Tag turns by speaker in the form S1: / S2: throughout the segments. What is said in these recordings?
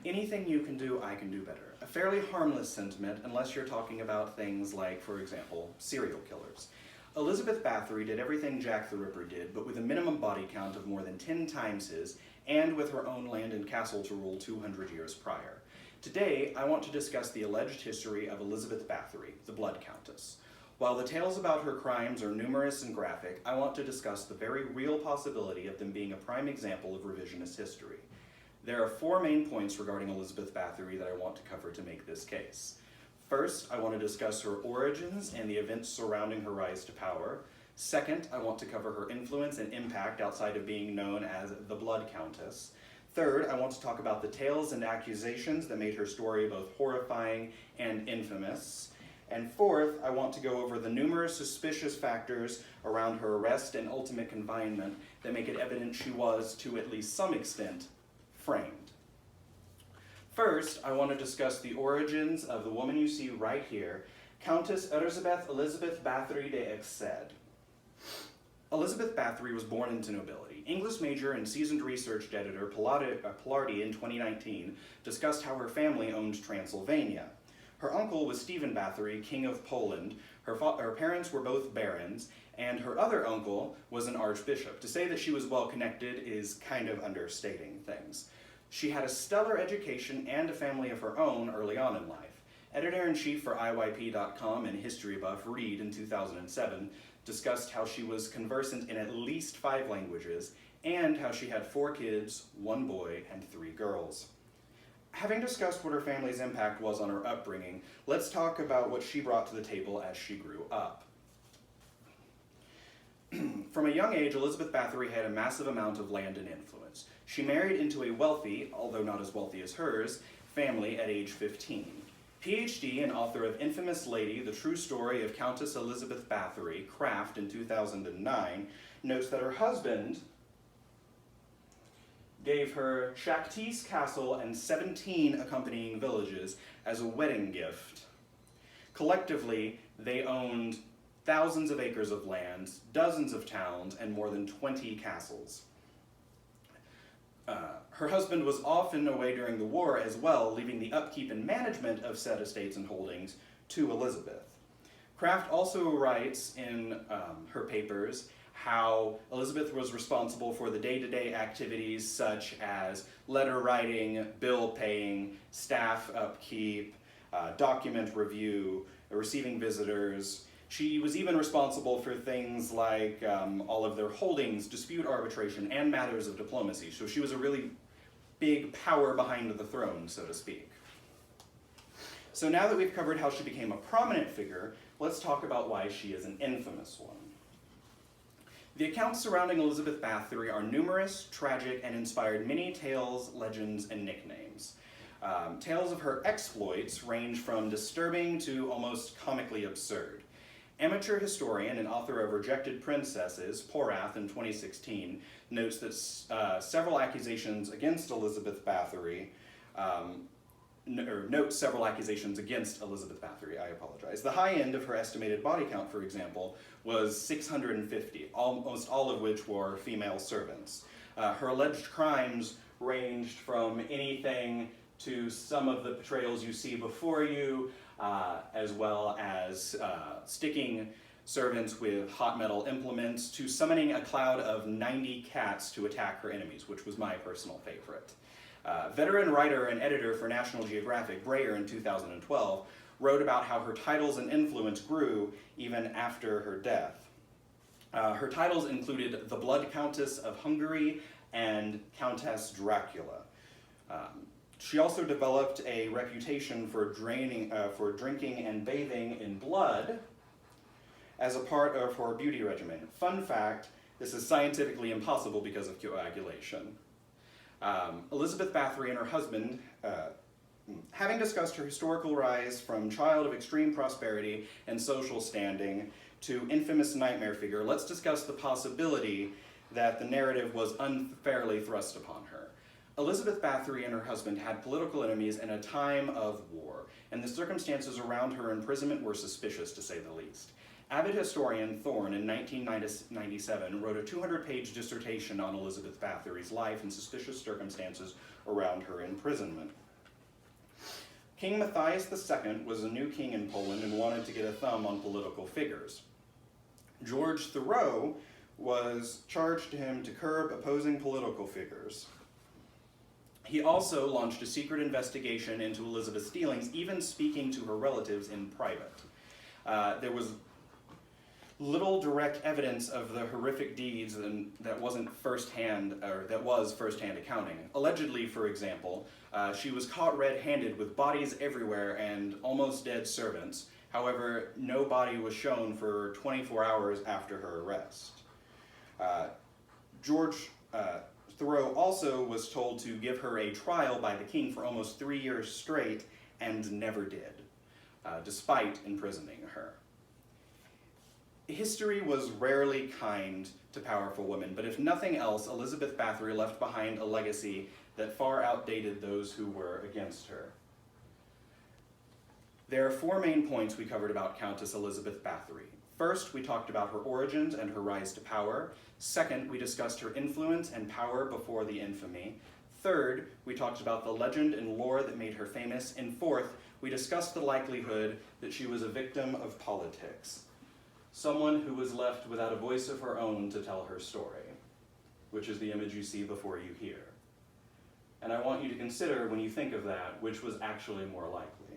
S1: Anything you can do, I can do better. A fairly harmless sentiment, unless you're talking about things like, for example, serial killers. Elizabeth Bathory did everything Jack the Ripper did, but with a minimum body count of more than 10 times his, and with her own land and castle to rule 200 years prior. Today, I want to discuss the alleged history of Elizabeth Bathory, the Blood Countess. While the tales about her crimes are numerous and graphic, I want to discuss the very real possibility of them being a prime example of revisionist history. There are 4 main points regarding Elizabeth Bathory that I want to cover to make this case. First, I want to discuss her origins and the events surrounding her rise to power. Second, I want to cover her influence and impact outside of being known as the Blood Countess. Third, I want to talk about the tales and accusations that made her story both horrifying and infamous. And fourth, I want to go over the numerous suspicious factors around her arrest and ultimate confinement that make it evident she was, to at least some extent, framed. First, I want to discuss the origins of the woman you see right here, Countess Elizabeth Bathory de Exceed. Elizabeth Bathory was born into nobility. English major and seasoned research editor Pilardi in 2019 discussed how her family owned Transylvania. Her uncle was Stephen Bathory, King of Poland. Her parents were both barons, and her other uncle was an archbishop. To say that she was well connected is kind of understating things. She had a stellar education and a family of her own early on in life. Editor-in-chief for IYP.com and history buff Reed in 2007 discussed how she was conversant in at least 5 languages and how she had 4 kids, 1 boy, and 3 girls. Having discussed what her family's impact was on her upbringing, let's talk about what she brought to the table as she grew up. From a young age, Elizabeth Bathory had a massive amount of land and influence. She married into a wealthy, although not as wealthy as hers, family at age 15. PhD and author of Infamous Lady, The True Story of Countess Elizabeth Bathory, Kraft in 2009, notes that her husband gave her Shaktis Castle and 17 accompanying villages as a wedding gift. Collectively, they owned thousands of acres of land, dozens of towns, and more than 20 castles. Her husband was often away during the war as well, leaving the upkeep and management of said estates and holdings to Elizabeth. Kraft also writes in her papers how Elizabeth was responsible for the day-to-day activities such as letter writing, bill paying, staff upkeep, document review, receiving visitors. She was even responsible for things like all of their holdings, dispute arbitration, and matters of diplomacy. So she was a really big power behind the throne, so to speak. So now that we've covered how she became a prominent figure, let's talk about why she is an infamous one. The accounts surrounding Elizabeth Bathory are numerous, tragic, and inspired many tales, legends, and nicknames. Tales of her exploits range from disturbing to almost comically absurd. Amateur historian and author of Rejected Princesses, Porath in 2016, notes that several accusations against Elizabeth Bathory, notes several accusations against Elizabeth Bathory, I apologize. The high end of her estimated body count, for example, was 650, almost all of which were female servants. Her alleged crimes ranged from anything to some of the portrayals you see before you, as well as sticking servants with hot metal implements, to summoning a cloud of 90 cats to attack her enemies, which was my personal favorite. Veteran writer and editor for National Geographic, Breyer, in 2012, wrote about how her titles and influence grew even after her death. Her titles included the Blood Countess of Hungary and Countess Dracula. She also developed a reputation for drinking and bathing in blood as a part of her beauty regimen. Fun fact, this is scientifically impossible because of coagulation. Elizabeth Bathory and her husband, having discussed her historical rise from child of extreme prosperity and social standing to infamous nightmare figure, let's discuss the possibility that the narrative was unfairly thrust upon her. Elizabeth Bathory and her husband had political enemies in a time of war, and the circumstances around her imprisonment were suspicious, to say the least. Avid historian Thorne in 1997 wrote a 200-page dissertation on Elizabeth Bathory's life and suspicious circumstances around her imprisonment. King Matthias II was a new king in Poland and wanted to get a thumb on political figures. George Thoreau was charged him to curb opposing political figures. He also launched a secret investigation into Elizabeth's dealings, even speaking to her relatives in private. There was little direct evidence of the horrific deeds that was firsthand accounting. Allegedly, for example, she was caught red-handed with bodies everywhere and almost dead servants. However, no body was shown for 24 hours after her arrest. George Thoreau also was told to give her a trial by the king for almost 3 years straight and never did, despite imprisoning her. History was rarely kind to powerful women, but if nothing else, Elizabeth Bathory left behind a legacy that far outdated those who were against her. There are 4 main points we covered about Countess Elizabeth Bathory. First, we talked about her origins and her rise to power. Second, we discussed her influence and power before the infamy. Third, we talked about the legend and lore that made her famous. And fourth, we discussed the likelihood that she was a victim of politics. Someone who was left without a voice of her own to tell her story, which is the image you see before you here. And I want you to consider, when you think of that, which was actually more likely.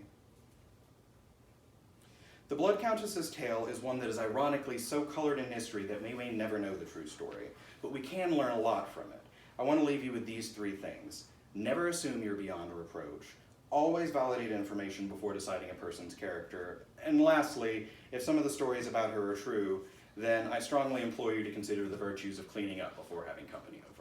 S1: The Blood Countess's tale is one that is ironically so colored in history that we may never know the true story, but we can learn a lot from it. I want to leave you with these 3 things. Never assume you're beyond reproach. Always validate information before deciding a person's character. And lastly, if some of the stories about her are true, then I strongly implore you to consider the virtues of cleaning up before having company over.